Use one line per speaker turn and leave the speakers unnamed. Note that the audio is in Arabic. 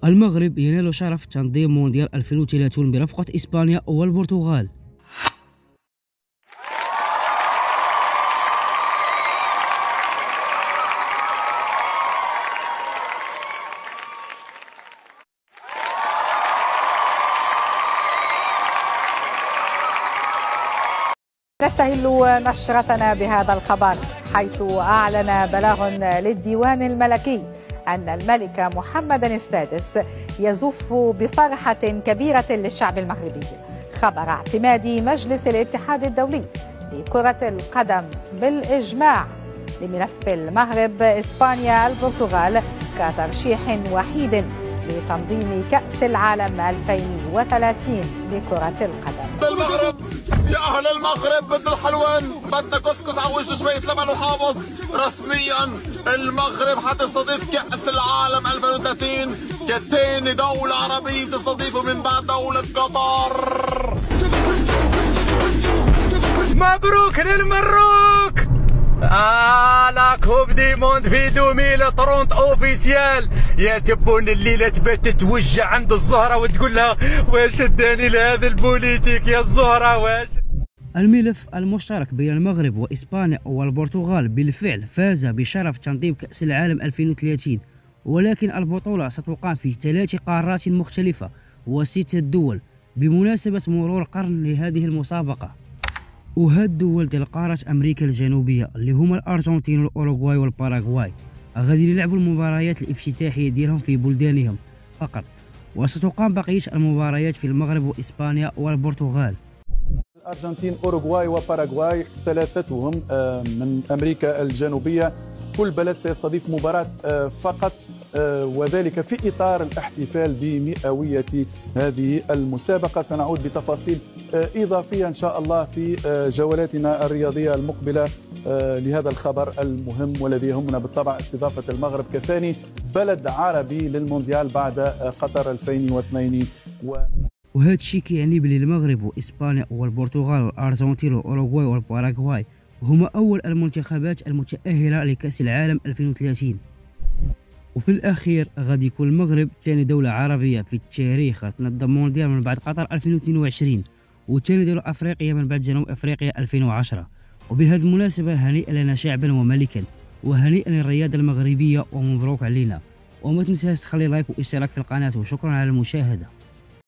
المغرب ينال شرف تنظيم مونديال 2030 برفقة إسبانيا والبرتغال.
نستهل نشرتنا بهذا الخبر، حيث أعلن بلاغ للديوان الملكي أن الملك محمد السادس يزف بفرحة كبيرة للشعب المغربي خبر اعتماد مجلس الاتحاد الدولي لكرة القدم بالإجماع لملف المغرب إسبانيا البرتغال كترشيح وحيد لتنظيم كأس العالم 2030 لكرة القدم.
المغرب يا أهل المغرب بدنا الحلوان، بدنا كسكس على وجه شوية لبن وحامض. رسميا المغرب حتستضيف كأس العالم 2030 كتاني دولة عربية تستضيفه من بعد دولة قطر.
مبروك للمروك. لا كوب دي موند في 2030 اوفيسيال. يا تبون الليله تبات تتوجع عند الزهره وتقول لها واش اداني لهذا البوليتيك يا الزهره واش.
الملف المشترك بين المغرب وإسبانيا والبرتغال بالفعل فاز بشرف تنظيم كأس العالم 2030، ولكن البطولة ستقام في 3 قارات مختلفة و6 دول بمناسبة مرور قرن لهذه المسابقة. وهاد الدول ديال قارة أمريكا الجنوبية اللي هما الأرجنتين والأوروغواي والباراغواي غادي يلعبوا المباريات الافتتاحية ديالهم في بلدانهم فقط، وستقام بقية المباريات في المغرب وإسبانيا والبرتغال.
الأرجنتين أوروغواي وباراغواي ثلاثتهم من أمريكا الجنوبية، كل بلد سيستضيف مباراة فقط، وذلك في إطار الاحتفال بمئوية هذه المسابقة. سنعود بتفاصيل إضافية إن شاء الله في جولاتنا الرياضية المقبلة لهذا الخبر المهم والذي يهمنا بالطبع استضافة المغرب كثاني بلد عربي للمونديال بعد قطر 2022.
وهذا الشيء كيعني بلي المغرب وإسبانيا والبرتغال والأرجنتين والأوروغواي والباراغواي هما أول المنتخبات المتأهلة لكأس العالم 2030. وفي الأخير غادي يكون المغرب ثاني دولة عربية في التاريخ تنظم مونديال من بعد قطر 2022، وثاني دولة أفريقية من بعد جنوب أفريقيا 2010. وبهذه المناسبة هنيئا لنا شعبا وملكا، وهنيئا للرياضة المغربية ومبروك علينا. وما تنساش تخلي لايك واشتراك في القناة، وشكرا على المشاهدة.